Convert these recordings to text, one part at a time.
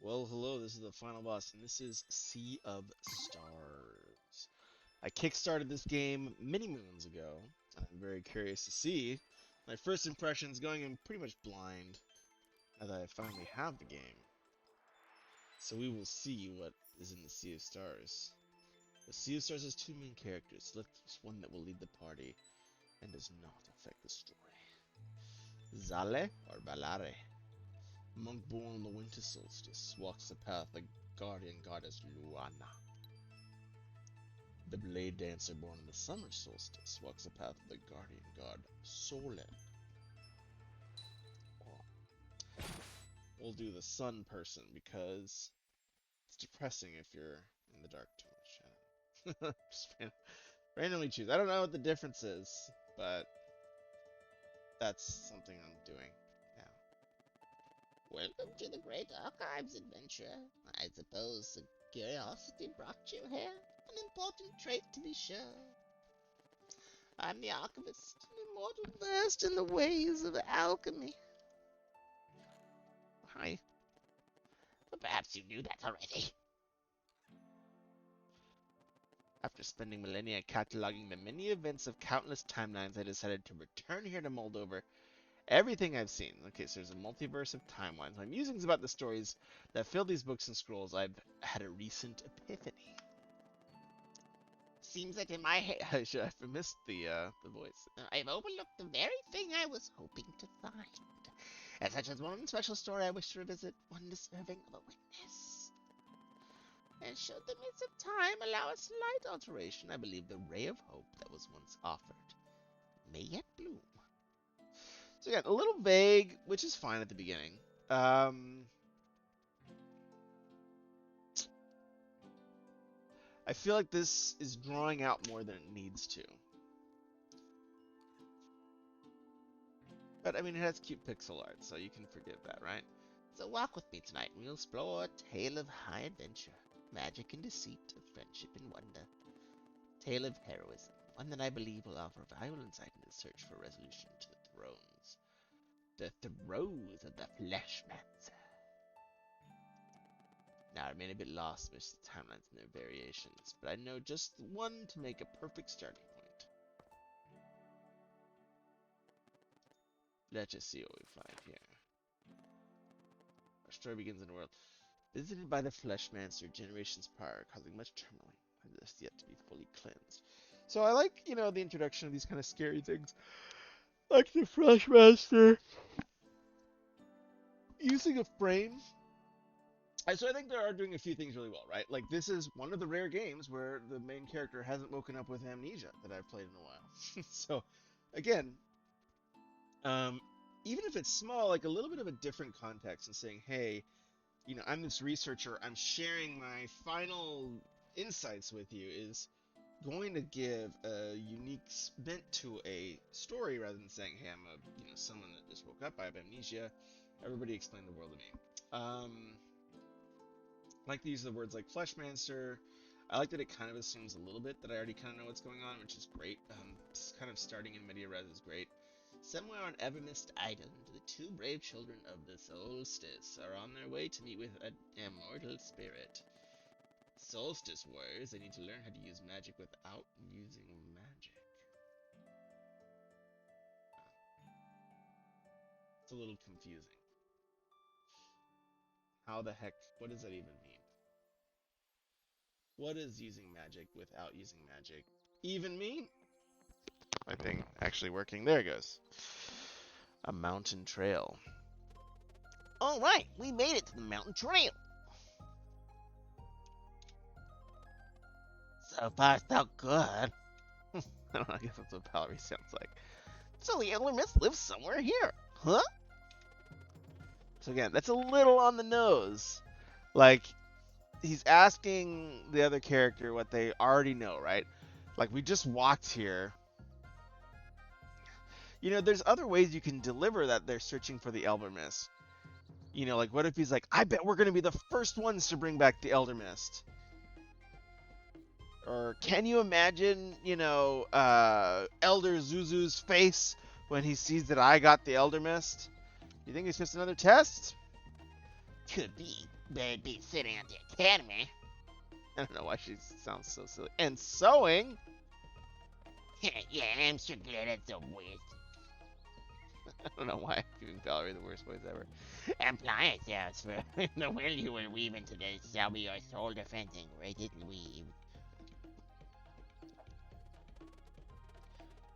Well, hello, this is the final boss, and this is Sea of Stars. I kickstarted this game many moons ago, and I'm very curious to see my first impressions going in pretty much blind now that I finally have the game. So we will see what is in the Sea of Stars. The Sea of Stars has two main characters. Select one that will lead the party and does not affect the story. Zale or Balare? Monk born on the winter solstice walks the path like guardian goddess Luana. The blade dancer born on the summer solstice walks the path of the guardian god Sole. We'll do the sun person because it's depressing if you're in the dark too much. Just randomly choose. I don't know what the difference is, but that's something I'm doing now. Welcome to the Great Archives adventure. I suppose the curiosity brought you here. An important trait, to be sure. I'm the archivist, an immortal versed in the ways of alchemy. Hi. But perhaps you knew that already. After spending millennia cataloging the many events of countless timelines, I decided to return here to mull over everything I've seen. Okay, so there's a multiverse of timelines. My musings about the stories that fill these books and scrolls, I've had a recent epiphany. Seems that in my head, I missed the voice. I've overlooked the very thing I was hoping to find. As such as one special story I wish to revisit, one deserving of a witness. And should the mists of time allow a slight alteration, I believe the ray of hope that was once offered may yet bloom. So again, a little vague, which is fine at the beginning. I feel like this is drawing out more than it needs to. But I mean, it has cute pixel art, so you can forgive that, right? So walk with me tonight and we'll explore a tale of high adventure, magic and deceit, of friendship and wonder. Tale of heroism, one that I believe will offer valuable insight in the search for resolution to the thrones. The throes of the Fleshmancer. Now, I remain a bit lost amidst the timelines and their variations, but I know just one to make a perfect starting point. Let's just see what we find here. Our story begins in a world visited by the Fleshmancer generations prior, causing much turmoil and this yet to be fully cleansed. So I like, the introduction of these kind of scary things, like the Fleshmancer using a frame. So I think they are doing a few things really well, right? Like, this is one of the rare games where the main character hasn't woken up with amnesia that I've played in a while. So, again, even if it's small, like a little bit of a different context and saying, hey, I'm this researcher, I'm sharing my final insights with you, is going to give a unique bent to a story rather than saying, hey, I'm someone that just woke up, I have amnesia, everybody explain the world to me. I like to use the words like Fleshmancer. I like that it kind of assumes a little bit that I already kind of know what's going on, which is great. Just kind of starting in Media Res is great. Somewhere on Evermist Island, the two brave children of the Solstice are on their way to meet with an immortal spirit. Solstice warriors, they need to learn how to use magic without using magic. It's a little confusing. How the heck, what does that even mean? What does using magic without using magic even mean? My thing actually working. There it goes. A mountain trail. Alright, we made it to the mountain trail. So far, so good. I don't know, I guess that's what Valerie sounds like. So the Elder Mist lives somewhere here, huh? So again, that's a little on the nose. Like, he's asking the other character what they already know, right? Like, we just walked here. There's other ways you can deliver that they're searching for the Elder Mist. Like, what if he's like, I bet we're going to be the first ones to bring back the Elder Mist? Or can you imagine, Elder Zuzu's face when he sees that I got the Elder Mist? You think it's just another test? Could be, but it'd be sitting at the academy. I don't know why she sounds so silly. And sewing? Yeah, I'm so good at the worst. I don't know why I'm giving Valerie the worst voice ever. Apply ourselves for the will you will weave into this shall be your sole defending rated weave.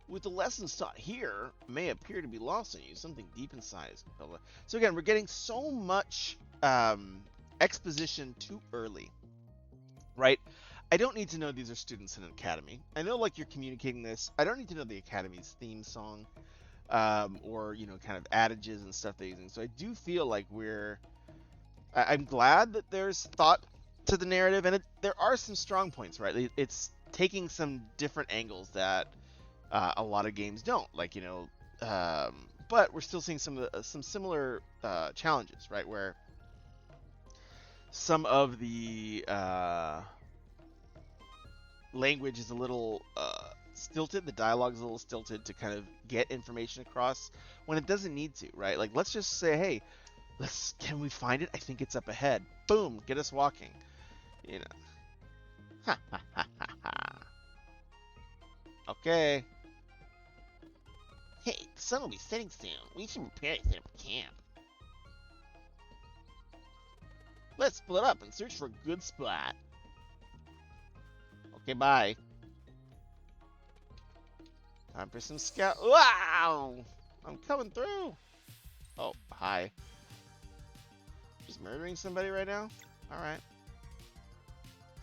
With the lessons taught here may appear to be lost on you, something deep inside is compelled. So again, we're getting so much exposition too early, right? I don't need to know these are students in an academy. I know, like, you're communicating this. I don't need to know the academy's theme song, or, you know, kind of adages and stuff they're using. So I do feel like I'm glad that there's thought to the narrative, and there are some strong points, right? It's taking some different angles that a lot of games don't, like, you know, but we're still seeing some similar challenges, right? Where some of the language is a little stilted, the dialogue is a little stilted to kind of get information across when it doesn't need to, right? Like, let's just say, hey, can we find it? I think it's up ahead. Boom, get us walking. You know. Ha ha ha ha ha. Okay. Hey, the sun will be setting soon. We should prepare to set up camp. Let's split up and search for a good spot. Okay, bye. Time for some scout. Wow! I'm coming through. Oh, hi. Just murdering somebody right now? Alright.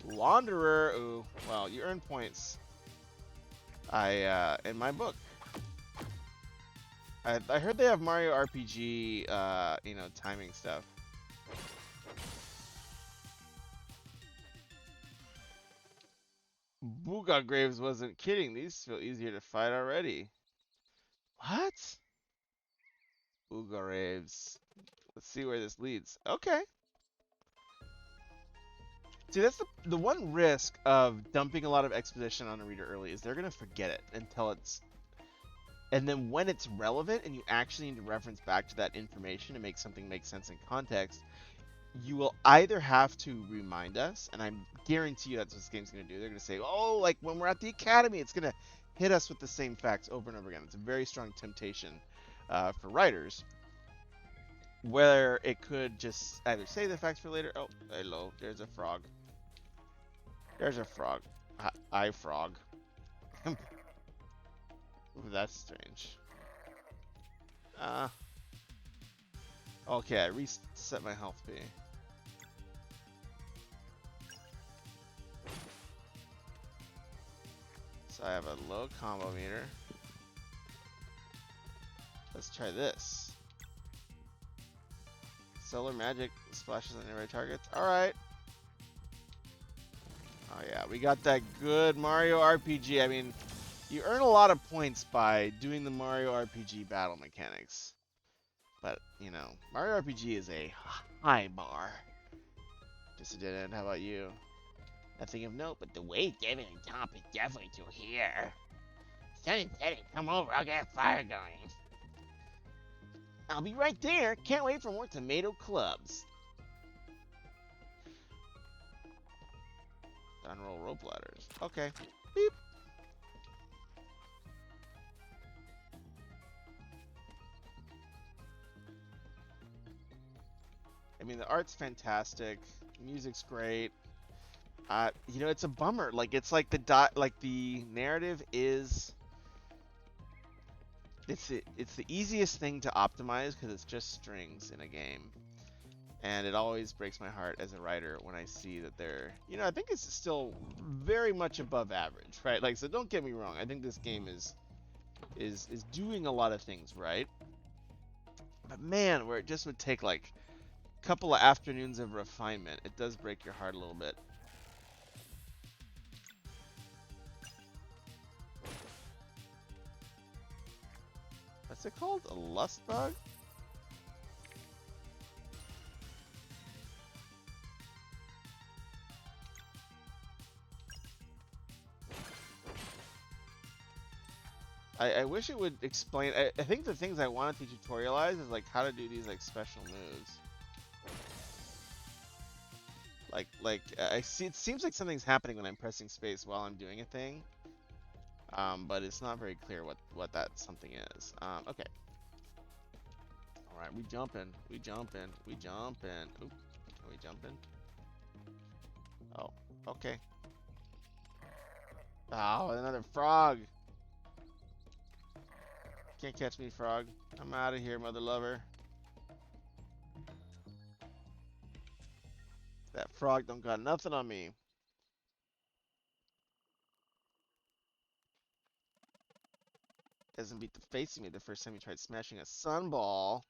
Wanderer. Ooh, well, you earn points. In my book. I heard they have Mario RPG, you know, timing stuff. Booga Graves wasn't kidding. These feel easier to fight already. What? Booga Graves. Let's see where this leads. Okay. See, that's the one risk of dumping a lot of exposition on a reader early is they're going to forget it until it's... And then when it's relevant and you actually need to reference back to that information to make something make sense in context, you will either have to remind us, and I guarantee you that's what this game's going to do. They're going to say, oh, like when we're at the academy, it's going to hit us with the same facts over and over again. It's a very strong temptation for writers, where it could just either save the facts for later. Oh, hello, there's a frog. There's a frog. Hi, frog. Ooh, that's strange. Okay, I reset my health P. So I have a low combo meter. Let's try this. Solar magic splashes on nearby targets. Alright. Oh yeah, we got that good Mario RPG. I mean, you earn a lot of points by doing the Mario RPG battle mechanics. But, you know, Mario RPG is a high bar. Dissident, how about you? Nothing of note, but the way David and Top is definitely to here. Sun is setting. Come over, I'll get a fire going. I'll be right there. Can't wait for more tomato clubs. Unroll rope ladders. Okay. Beep. I mean, the art's fantastic. Music's great. You know, it's a bummer. Like, it's like the narrative is... It's the easiest thing to optimize because it's just strings in a game. And it always breaks my heart as a writer when I see that they're... You know, I think it's still very much above average, right? Like, so don't get me wrong. I think this game is doing a lot of things right. But man, where it just would take, like, a couple of afternoons of refinement, it does break your heart a little bit. What's it called? A lust bug? I wish it would explain. I think the things I wanted to tutorialize is like how to do these like special moves. I see. It seems like something's happening when I'm pressing space while I'm doing a thing. But it's not very clear what that something is. Okay. All right, we jumping. We jumping. We jumping. Oop. Can we jump in? Oh. Okay. Oh, another frog. Can't catch me, frog. I'm out of here, mother lover. That frog don't got nothing on me. Doesn't beat the face of me the first time he tried smashing a sunball.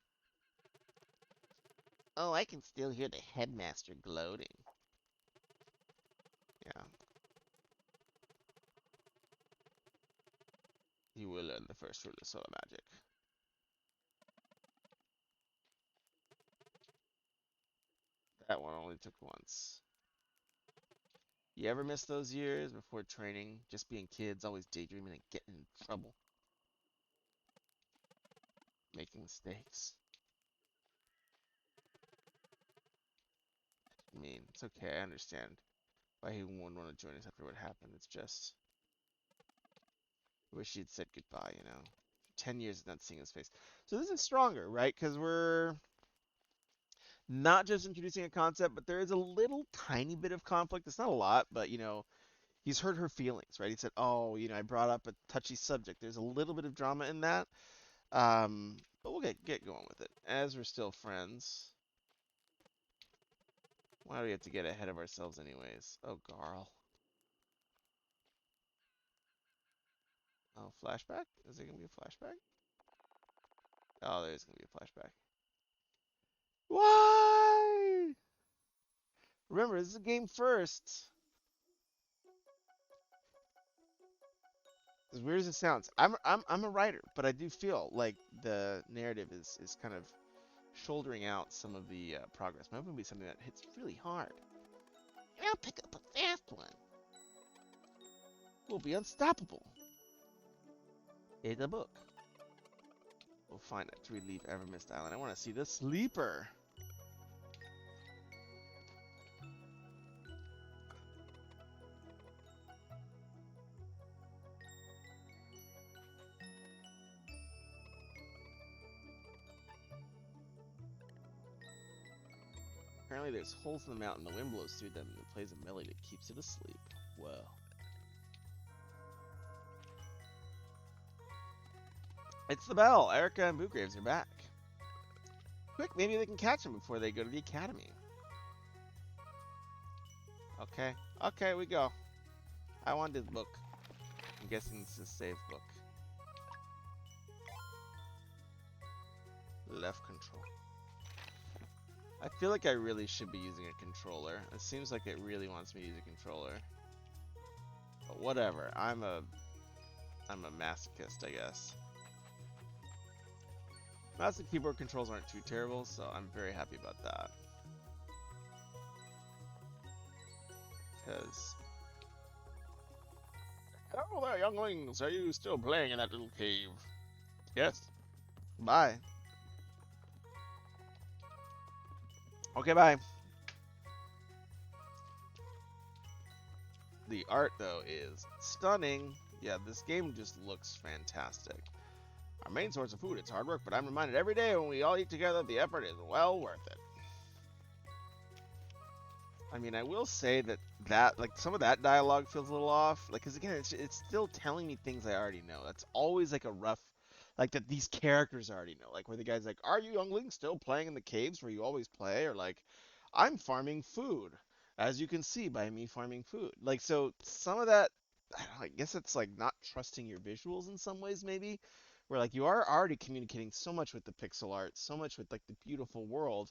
Oh, I can still hear the headmaster gloating. Yeah. He will learn the first rule of solar magic. That one only took once. You ever miss those years before training? Just being kids, always daydreaming and getting in trouble. Making mistakes. I mean, it's okay, I understand why he wouldn't want to join us after what happened. It's just, I wish he'd said goodbye, you know? 10 years of not seeing his face. So this is stronger, right? Because we're not just introducing a concept, but there is a little tiny bit of conflict. It's not a lot, but, you know, he's hurt her feelings, right? He said, oh, you know, I brought up a touchy subject. There's a little bit of drama in that. But we'll get going with it. As we're still friends. Why do we have to get ahead of ourselves anyways? Oh, Garl. Oh, flashback? Is there going to be a flashback? Oh, there's going to be a flashback. Why? Remember, this is a game first. As weird as it sounds, I'm a writer, but I do feel like the narrative is kind of shouldering out some of the progress. Might be something that hits really hard. I'll pick up a fast one. We'll be unstoppable. It's a book. We'll find it to relieve Evermist Island. I want to see the sleeper. Apparently there's holes in the mountain. The wind blows through them and it plays a melody that keeps it asleep. Whoa. It's the bell. Erica and Bootgraves are back. Quick, maybe they can catch them before they go to the academy. Okay. Okay, we go. I want this book. I'm guessing this is a save book. Left control. I feel like I really should be using a controller. It seems like it really wants me to use a controller. But whatever. I'm a masochist, I guess. Mouse and keyboard controls aren't too terrible, so I'm very happy about that. Because... Hello there, younglings! Are you still playing in that little cave? Yes. Bye. Okay, bye. The art, though, is stunning. Yeah, this game just looks fantastic. Our main source of food, it's hard work, but I'm reminded every day when we all eat together, the effort is well worth it. I mean, I will say that like, some of that dialogue feels a little off. Like, because again, it's still telling me things I already know. That's always, like, a rough... Like, that these characters already know. Like, where the guy's like, are you younglings still playing in the caves where you always play? Or, like, I'm farming food, as you can see by me farming food. Like, so, some of that... I guess it's, like, not trusting your visuals in some ways, maybe. Where, like, you are already communicating so much with the pixel art, so much with, like, the beautiful world,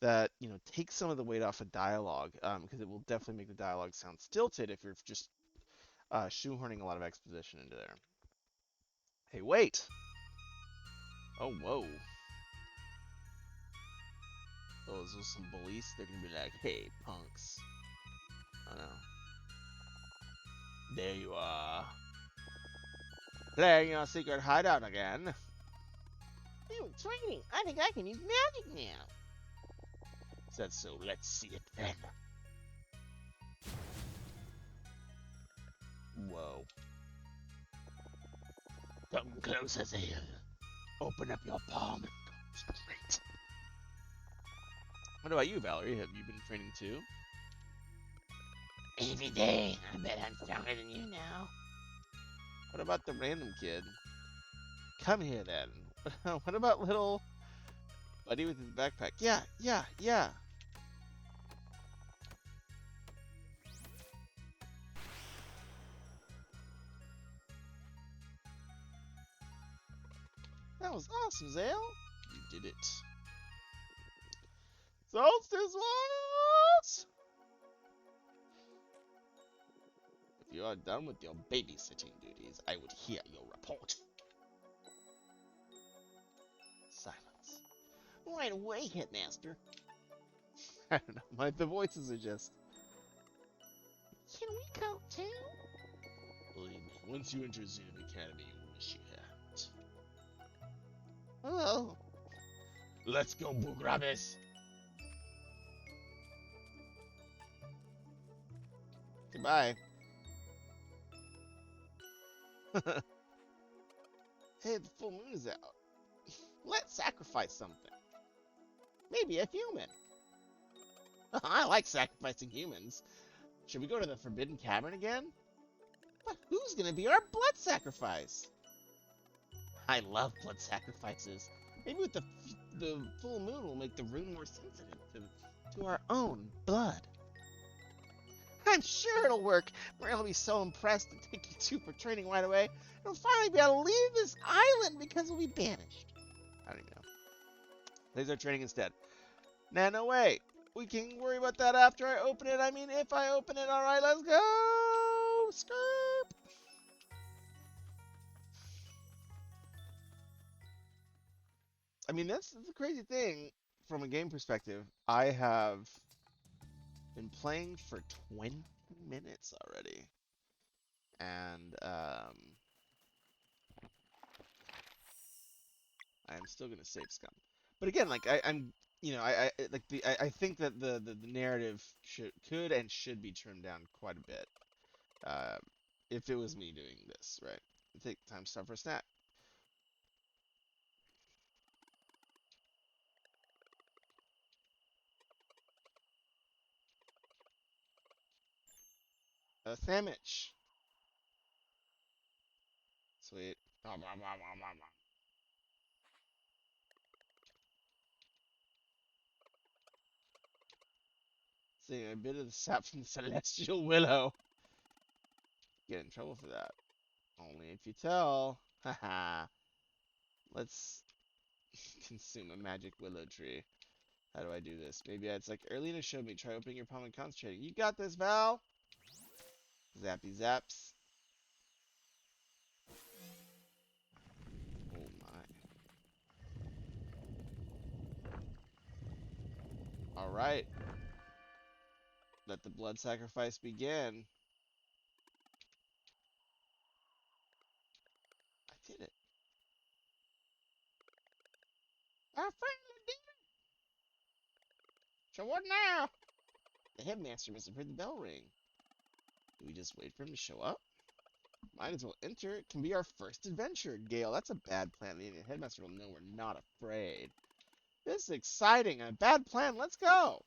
that, you know, takes some of the weight off of dialogue, because it will definitely make the dialogue sound stilted if you're just shoehorning a lot of exposition into there. Hey, wait! Oh, whoa. Oh, those some bullies? They're gonna be like, hey, punks. Oh, no. There you are. Playing your secret hideout again. New training. I think I can use magic now. Said so. Let's see it then. Whoa. Come closer, Zale. Open up your palm and go straight. What about you, Valerie? Have you been training too? Every day, I bet I'm stronger than you now. What about the random kid? Come here then. What about little buddy with his backpack? Yeah, yeah, yeah. That was awesome, Zale. You did it. Solstice Wars! If you are done with your babysitting duties, I would hear your report. Silence. Right away, Headmaster. I don't know, the voices are just... Can we go too? Believe me, once you enter Zoom Academy, you wish you hadn't. Oh. Let's go, Boograbbis! Goodbye. Hey, the full moon is out. Let's sacrifice something. Maybe a human. I like sacrificing humans. Should we go to the Forbidden Cavern again? But who's gonna be our blood sacrifice? I love blood sacrifices. Maybe with the full moon will make the rune more sensitive to our own blood. I'm sure it'll work. Mariel will be so impressed and take you two for training right away. We'll finally be able to leave this island because we'll be banished. I don't even know. Laser training instead. Nah, no way. We can worry about that after I open it. I mean, if I open it. Alright, let's go! Skirp! I mean, that's the crazy thing from a game perspective. I have been playing for 20 minutes already. And, I'm still gonna save scum. But again, like I'm, you know, I think that the narrative could and should be trimmed down quite a bit. If it was me doing this, right? I think time to stop for a snack. A sandwich. Sweet. Seeing a bit of the sap from the celestial willow. Get in trouble for that. Only if you tell. Haha. Let's consume a magic willow tree. How do I do this? Maybe it's like Erlina showed me. Try opening your palm and concentrating. You got this, Val. Zappy zaps. Oh my. Alright. Let the blood sacrifice begin. I did it. I finally did it! So what now? The headmaster must have heard the bell ring. Do we just wait for him to show up? Might as well enter. It can be our first adventure. Gale, that's a bad plan. The headmaster will know we're not afraid. This is exciting. A bad plan. Let's go.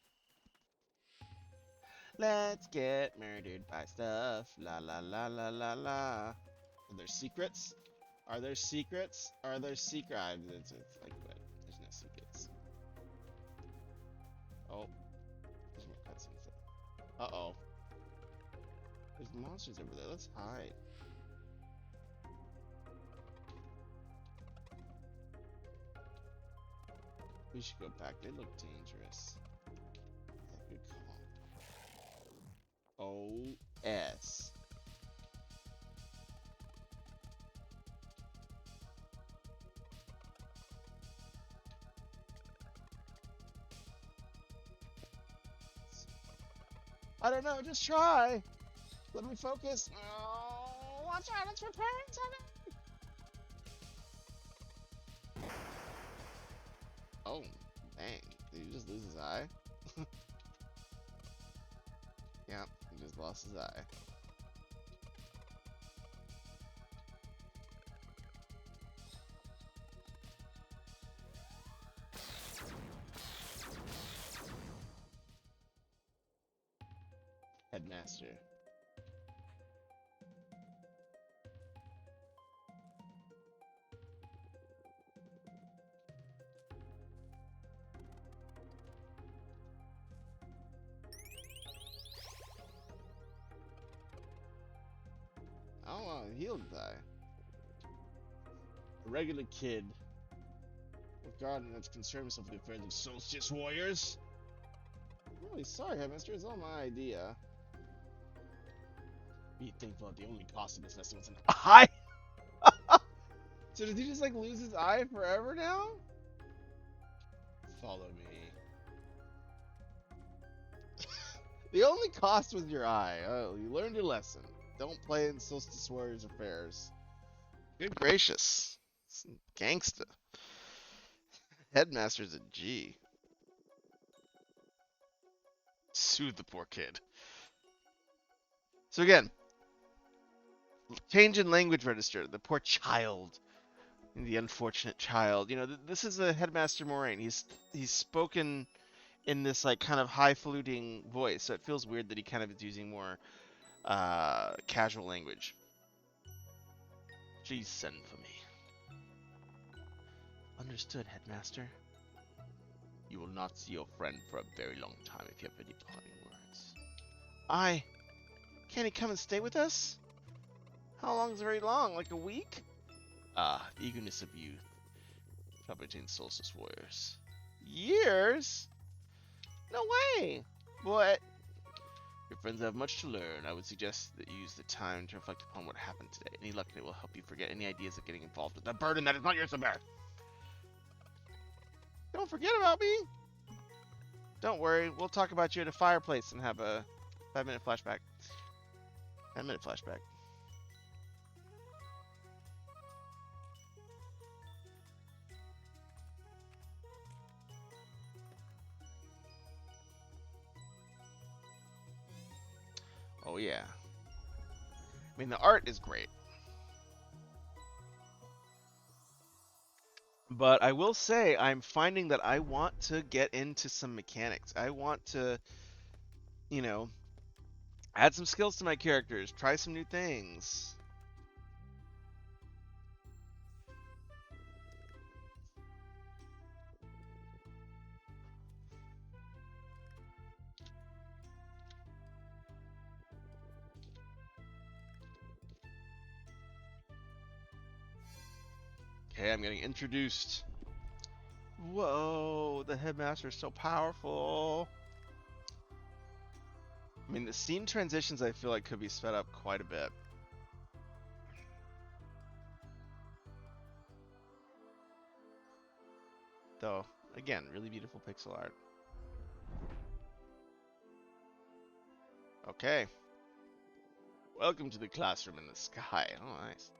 Let's get murdered by stuff. La la la la la la. Are there secrets? Are there secrets? Are there secrets? It's like, what? There's no secrets. Oh. There's more cutscenes there. Uh-oh. There's monsters over there. Let's hide. We should go back. They look dangerous. Yeah, good call. O-S. I don't know, just try. Let me focus. Oh, watch out, it's repairing something. Oh, dang. Did he just lose his eye? Yeah, he just lost his eye. headmaster. I don't want to heal die. A regular kid. A garden that's concerned himself with the affairs of solstice warriors. I'm really sorry, headmaster. It's all my idea. Be thankful that the only cost of this lesson was an eye. So does he just like lose his eye forever now? Follow me. The only cost was your eye. Oh, you learned your lesson. Don't play in Solstice Warriors affairs. Good gracious. Gangsta. Headmaster's a G. Soothe the poor kid. So again, change in language register. The poor child. The unfortunate child. You know, this is a Headmaster Moraine. He's spoken in this like kind of highfalutin voice, so it feels weird that he kind of is using more casual language. Please send for me. Understood, Headmaster. You will not see your friend for a very long time if you have any parting words. Can he come and stay with us? How long is very long? Like a week? Ah, the eagerness of youth. Probably contains Solstice Warriors. Years? No way! What? Your friends have much to learn. I would suggest that you use the time to reflect upon what happened today. Any luck in it will help you forget any ideas of getting involved with the burden that is not yours to bear. Don't forget about me! Don't worry, we'll talk about you at a fireplace and have a 5-minute flashback. 10-minute flashback. Oh yeah. I mean, the art is great. But I will say, I'm finding that I want to get into some mechanics. I want to, you know, add some skills to my characters, try some new things. Okay, I'm getting introduced. Whoa, the headmaster is so powerful. I mean, the scene transitions I feel like could be sped up quite a bit. Though, again, really beautiful pixel art. Okay. Welcome to the classroom in the sky. Oh, nice.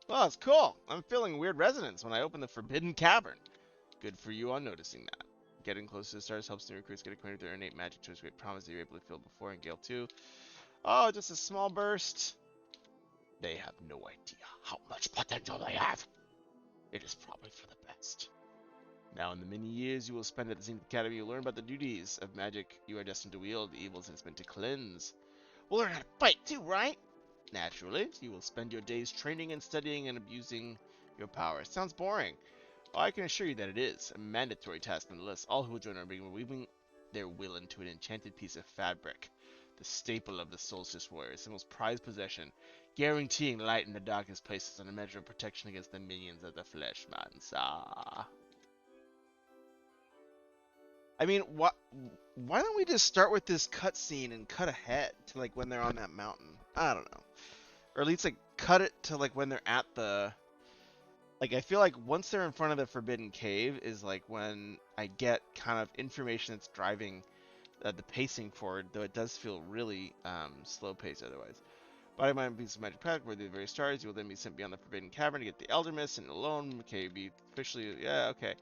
Well, it's cool. I'm feeling a weird resonance when I open the Forbidden Cavern. Good for you on noticing that. Getting close to the stars helps new recruits get acquainted with their innate magic to a great promise that you're able to feel before in Gale 2. Oh, just a small burst. They have no idea how much potential they have. It is probably for the best. Now, in the many years you will spend at the Zenith Academy, you'll learn about the duties of magic you are destined to wield, the evils it is meant to cleanse. We'll learn how to fight too, right? Naturally, you will spend your days training and studying and abusing your power. Sounds boring. Well, I can assure you that it is. A mandatory task nonetheless. All who will join are being weaving their will into an enchanted piece of fabric. The staple of the Solstice Warriors, the most prized possession, guaranteeing light in the darkest places and a measure of protection against the minions of the Fleshmans. Ah. I mean, why don't we just start with this cutscene and cut ahead to like when they're on that mountain? I don't know. Or at least like cut it to like when they're at the like I feel like once they're in front of the Forbidden Cave is like when I get kind of information that's driving the pacing forward, though it does feel really slow paced otherwise. Body, mind, piece of magic pack, where the very stars, you will then be sent beyond the Forbidden Cavern to get the Elder Mist and alone. Okay, be officially, yeah, okay.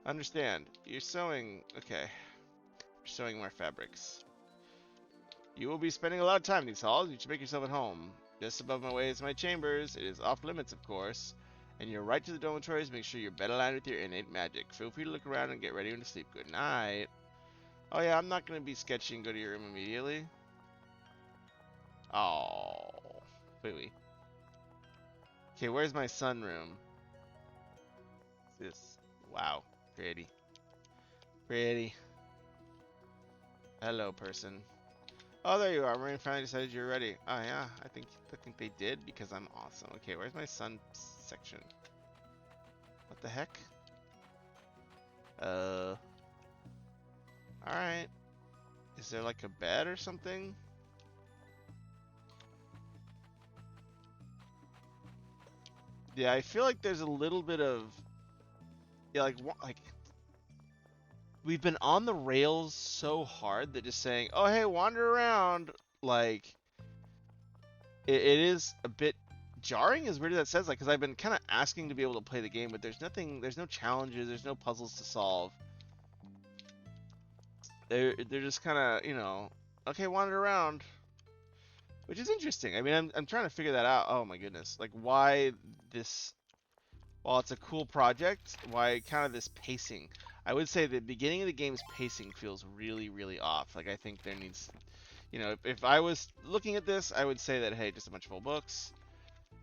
Understand. You're sewing, okay. You're sewing more fabrics. You will be spending a lot of time in these halls. You should make yourself at home. Just above my way is my chambers. It is off limits, of course. And you're right to the dormitories. Make sure you're better aligned with your innate magic. Feel free to look around and get ready to sleep. Good night. Oh yeah, I'm not going to be sketchy and go to your room immediately. Oh, wait. Okay, where's my sunroom? This. Wow, pretty. Pretty. Hello, person. Oh, there you are. Marine finally decided you're ready. Oh yeah, I think they did because I'm awesome. Okay, where's my sun section? What the heck? All right. Is there like a bed or something? Yeah, I feel like there's a little bit of yeah, like we've been on the rails so hard that just saying, "Oh, hey, wander around," like it is a bit jarring as weird as that says, like, because I've been kind of asking to be able to play the game, but there's no challenges, there's no puzzles to solve. They're just kind of, okay, wander around, which is interesting. I mean, I'm trying to figure that out. Oh my goodness, like why this? While it's a cool project, why kind of this pacing? I would say the beginning of the game's pacing feels really, really off. Like I think there needs, if I was looking at this, I would say that hey, just a bunch of old books.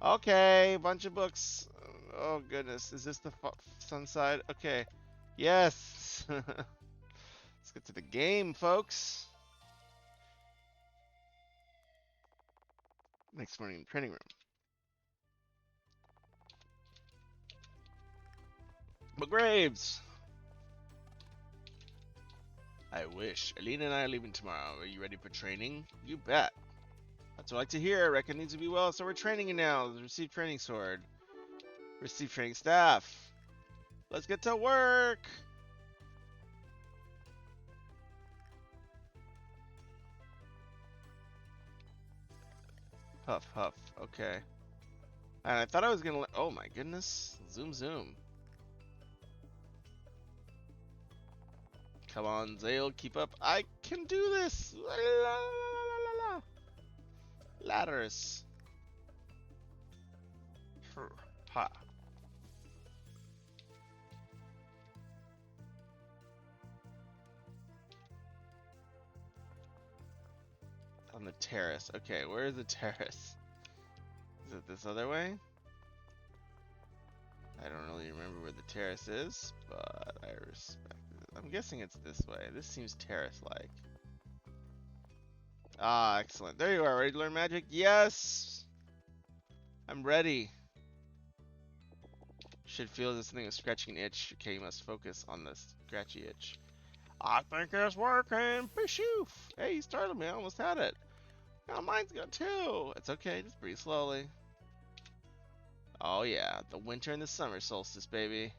Okay, bunch of books. Oh goodness, is this the sun side? Okay, yes. Let's get to the game, folks. Next morning in the training room. McGraves! I wish. Alina and I are leaving tomorrow. Are you ready for training? You bet. That's what I like to hear. Reckon needs to be well, so we're training you now. Receive training sword. Receive training staff. Let's get to work! Huff, huff. Okay. And I thought I was gonna. Oh my goodness. Zoom, zoom. Come on, Zale, keep up. I can do this. La, la, la, la, la. Ladders. Ha. On the terrace. Okay, where is the terrace? Is it this other way? I don't really remember where the terrace is, but I respect it. I'm guessing it's this way. This seems terrace-like. Ah, excellent. There you are. Ready to learn magic? Yes! I'm ready. Should feel this thing is scratching an itch. Okay, you must focus on the scratchy itch. I think it's working. Pshoof! Hey, you startled me. I almost had it. Now mine's got two. It's okay. Just breathe slowly. Oh yeah, the winter and the summer solstice, baby.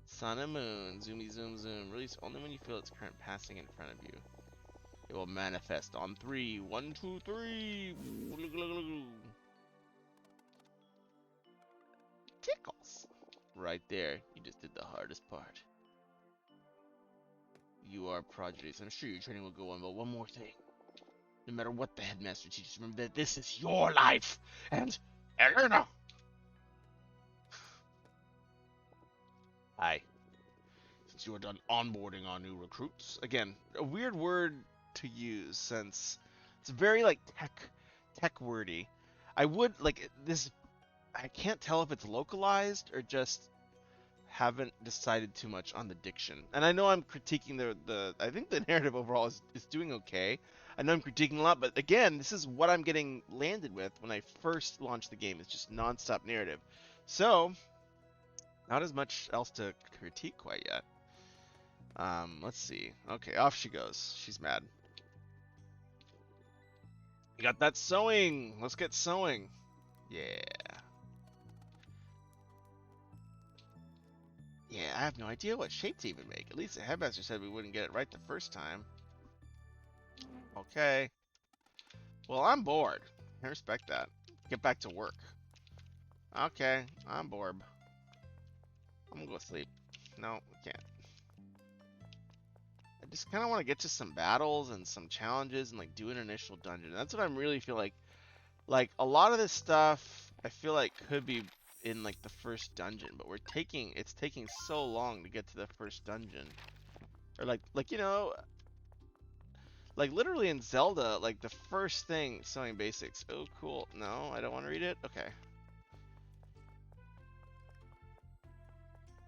Sun and moon, zoomy zoom zoom. Release only when you feel its current passing in front of you. It will manifest on 3. 1, 2, 3. Tickles. Right there. You just did the hardest part. You are prodigies. I'm sure your training will go on, but one more thing. No matter what the headmaster teaches, remember that this is your life. And Elena. Hi. Since you are done onboarding our new recruits, again, a weird word to use since it's very like tech wordy. I would like this. I can't tell if it's localized or just haven't decided too much on the diction. And I know I'm critiquing the I think the narrative overall is doing okay. I know I'm critiquing a lot, but again, this is what I'm getting landed with when I first launched the game. It's just nonstop narrative. So, not as much else to critique quite yet. Let's see. Okay, off she goes. She's mad. You got that sewing. Let's get sewing. Yeah. Yeah, I have no idea what shape to even make. At least the headmaster said we wouldn't get it right the first time. Okay. Well, I'm bored. I respect that. Get back to work. Okay, I'm bored. I'm gonna go sleep. No, I can't. I just kind of want to get to some battles and some challenges and like do an initial dungeon. That's what I'm really feel like. Like a lot of this stuff, I feel like could be in like the first dungeon, but it's taking so long to get to the first dungeon. Or like Like literally in Zelda, like the first thing, sewing basics. Oh, cool. No, I don't want to read it. Okay.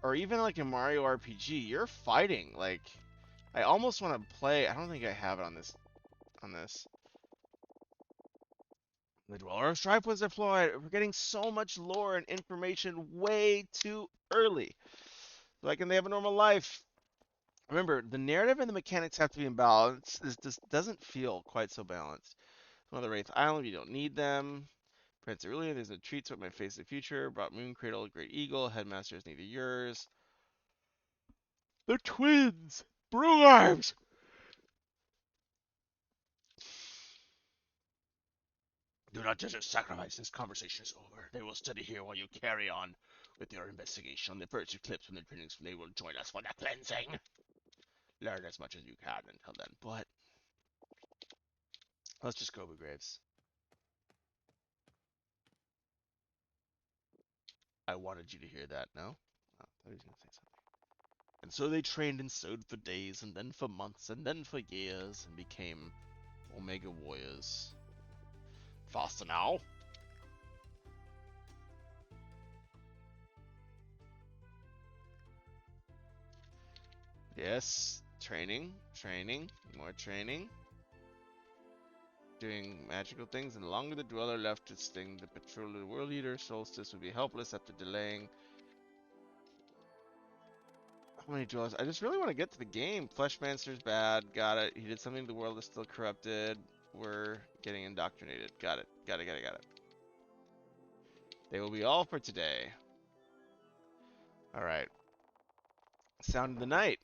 Or even like in Mario RPG, you're fighting. Like, I almost want to play. I don't think I have it on this. On this. The Dweller of Stripe was deployed. We're getting so much lore and information way too early. Like, and they have a normal life. Remember, the narrative and the mechanics have to be in balance. This doesn't feel quite so balanced. One of the Wraith Island, you don't need them. Prince Aurelian, there's no treats what my face of the future. Brought Moon Cradle, Great Eagle. Headmaster is neither yours. They're twins! Broom arms! Do not judge a sacrifice. This conversation is over. They will study here while you carry on with your investigation. On the first eclipse, when the printings, they will join us for the cleansing. Learn as much as you can until then. But let's just go with Graves. I wanted you to hear that. No? Oh, I thought he was gonna say something. And so they trained and sewed for days, and then for months, and then for years, and became Omega Warriors. Faster now. Yes, training, more training. Doing magical things, and the longer the Dweller left its thing, the patrol of the World Eater Solstice would be helpless after delaying. How many Dwellers? I just really want to get to the game. Fleshmancer's bad, got it. He did something, the world is still corrupted. We're getting indoctrinated. Got it. Got it. They will be all for today. Alright. Sound of the night.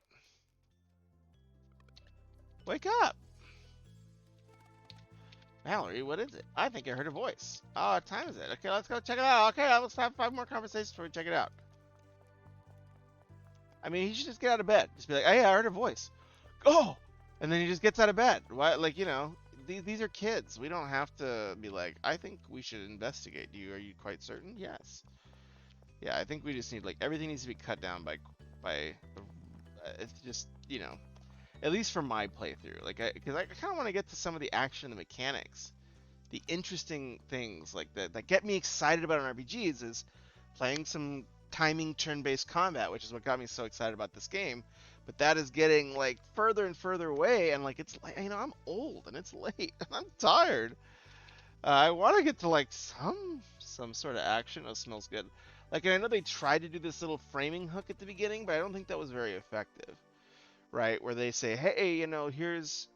Wake up! Mallory, what is it? I think I heard a voice. Oh, what time is it? Okay, let's go check it out. Okay, let's have 5 more conversations before we check it out. I mean, he should just get out of bed. Just be like, hey, I heard a voice. Oh! And then he just gets out of bed. Why? Like, you know, these are kids. We don't have to be like, I think we should investigate. Are you quite certain? Yes. Yeah, I think we just need, like, everything needs to be cut down by it's just, you know, at least for my playthrough. Like, because I kind of want to get to some of the action and the mechanics. The interesting things, like, that get me excited about an RPG is playing some timing turn-based combat, which is what got me so excited about this game. But that is getting, like, further and further away, and, like, it's like, you know, I'm old and it's late and I'm tired. I want to get to, like, some sort of action. Oh, smells good. Like, and I know they tried to do this little framing hook at the beginning, but I don't think that was very effective, right? Where they say, hey, you know, here's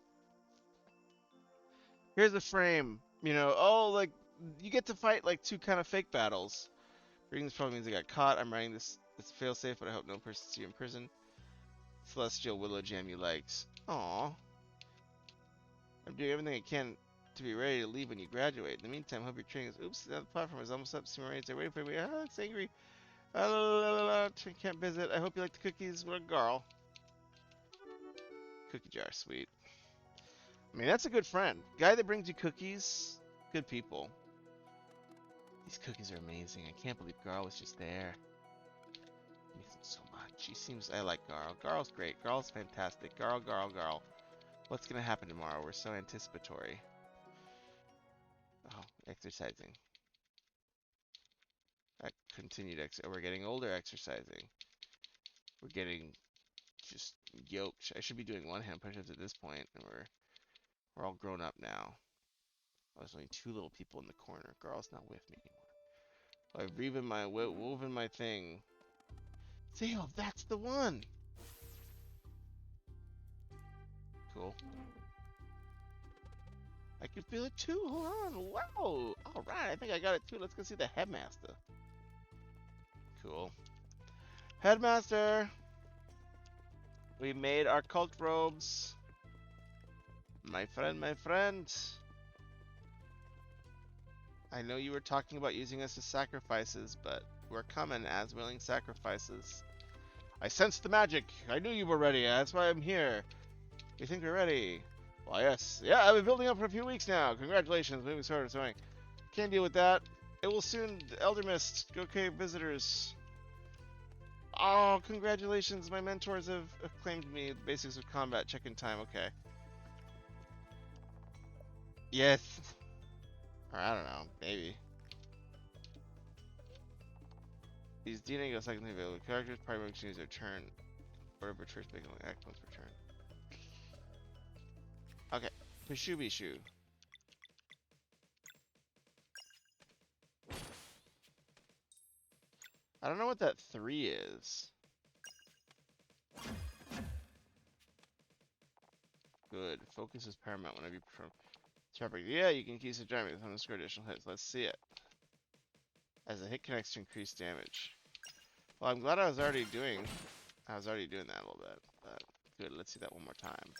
a frame, you know, oh, like, you get to fight, like, 2 kind of fake battles. Reading this probably means I got caught. I'm writing this fail-safe, but I hope no person sees you in prison. Celestial Willow Jam you likes. Aww. I'm doing everything I can to be ready to leave when you graduate. In the meantime, hope your training is... Oops, the platform is almost up. Steam rates are waiting for me. Ah, it's angry. La, la, la, la, can't visit. I hope you like the cookies. What a girl. Cookie jar, sweet. I mean, that's a good friend. Guy that brings you cookies, good people. These cookies are amazing. I can't believe Garl was just there. I miss him so much. She seems... I like Garl. Garl's great. Garl's fantastic. Garl. What's gonna happen tomorrow? We're so anticipatory. Oh, exercising. Continued we're getting older exercising. We're getting just yoked. I should be doing 1-hand push-ups at this point, and we're all grown up now. There's only 2 little people in the corner. Garl's not with me anymore. I've woven my thing. Theo, that's the one! Cool. I can feel it too. Hold on. Wow. Alright, I think I got it too. Let's go see the headmaster. Cool. Headmaster! We made our cult robes. My friend. I know you were talking about using us as sacrifices, but we're coming as willing sacrifices. I sensed the magic. I knew you were ready. That's why I'm here. You think we're ready? Well, yes. Yeah, I've been building up for a few weeks now. Congratulations. Moving sort of sewing. Can't deal with that. It will soon. Elder Mist. Okay, visitors. Oh, congratulations. My mentors have acclaimed me. The basics of combat. Check-in time. Okay. Yes. Or I don't know, maybe. These DNA go secondly available characters, primary use their turn. Whatever choice making act once per turn. Okay. Pishubishu. I don't know what that 3 is. Good. Focus is paramount whenever you perform. Yeah, you can keep the driving with the score additional hits. Let's see it. As a hit connects to increase damage. Well, I'm glad I was already doing that a little bit. But good, let's see that one more time.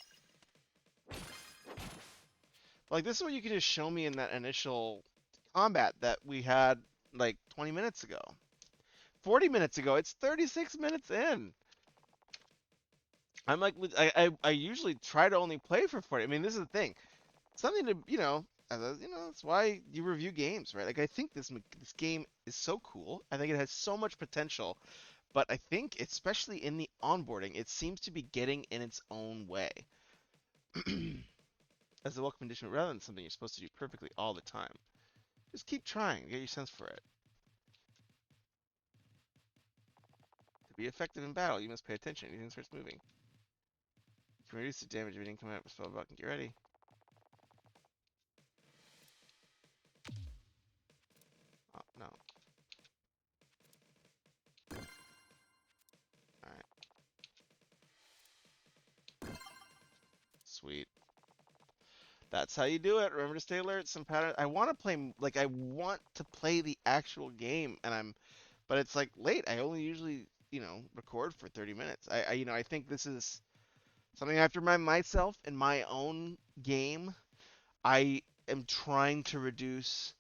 Like, this is what you can just show me in that initial combat that we had, like, 20 minutes ago. 40 minutes ago. It's 36 minutes in. I'm like, I usually try to only play for 40. I mean, this is the thing. Something to, that's why you review games, right? Like, I think this game is so cool. I think it has so much potential. But I think, especially in the onboarding, it seems to be getting in its own way. As a welcome condition, rather than something you're supposed to do perfectly all the time. Just keep trying, get your sense for it. To be effective in battle, you must pay attention. Anything starts moving. You can reduce the damage if anything coming up with spell block and get ready. Oh, no. Alright. Sweet. That's how you do it. Remember to stay alert. Some pattern. I want to play, like, I want to play the actual game, but it's like late. I only usually, record for 30 minutes. I think this is something I have to remind myself in my own game. I am trying to reduce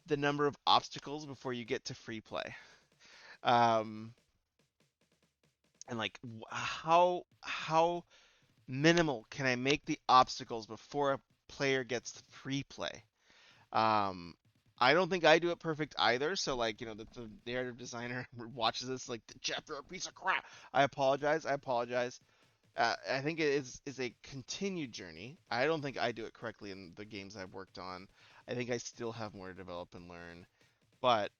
the number of obstacles before you get to free play. And like, how minimal can I make the obstacles before a player gets to free play? I don't think I do it perfect either. So like, the narrative designer watches this like, Jeff, you're a piece of crap. I apologize. I think it is a continued journey. I don't think I do it correctly in the games I've worked on. I think I still have more to develop and learn. But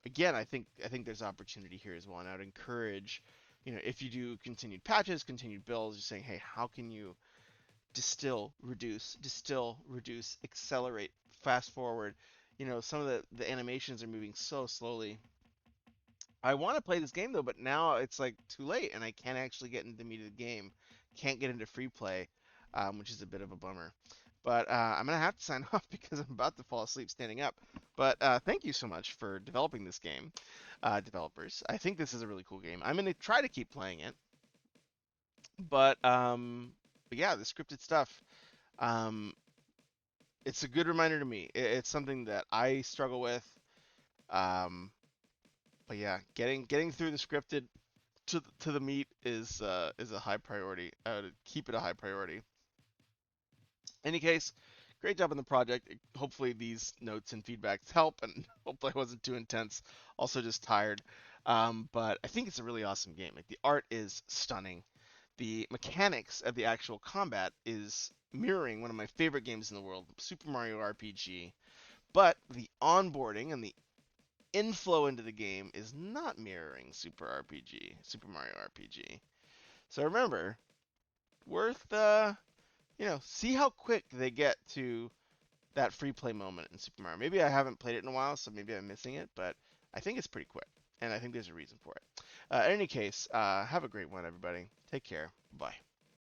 again, I think there's opportunity here as well. And I would encourage, if you do continued patches, continued builds, you're saying, hey, how can you distill, reduce, accelerate, fast forward? Some of the animations are moving so slowly. I want to play this game though, but now it's like too late, and I can't actually get into the meat of the game. Can't get into free play, which is a bit of a bummer. But I'm gonna have to sign off because I'm about to fall asleep standing up. But thank you so much for developing this game, developers. I think this is a really cool game. I'm gonna try to keep playing it. But yeah, the scripted stuff. Um, it's a good reminder to me. It's something that I struggle with. Um, but yeah, getting through the scripted to the meat is a high priority. I would keep it a high priority. Any case, great job on the project. Hopefully these notes and feedbacks help, and hopefully I wasn't too intense. Also just tired. But I think it's a really awesome game. Like, the art is stunning. The mechanics of the actual combat is mirroring one of my favorite games in the world, Super Mario RPG. But the onboarding and the inflow into the game is not mirroring Super Mario RPG. So remember, worth see how quick they get to that free play moment in Super Mario. Maybe I haven't played it in a while, so maybe I'm missing it, but I think it's pretty quick, and I think there's a reason for it. In any case, have a great one, everybody. Take care. Bye.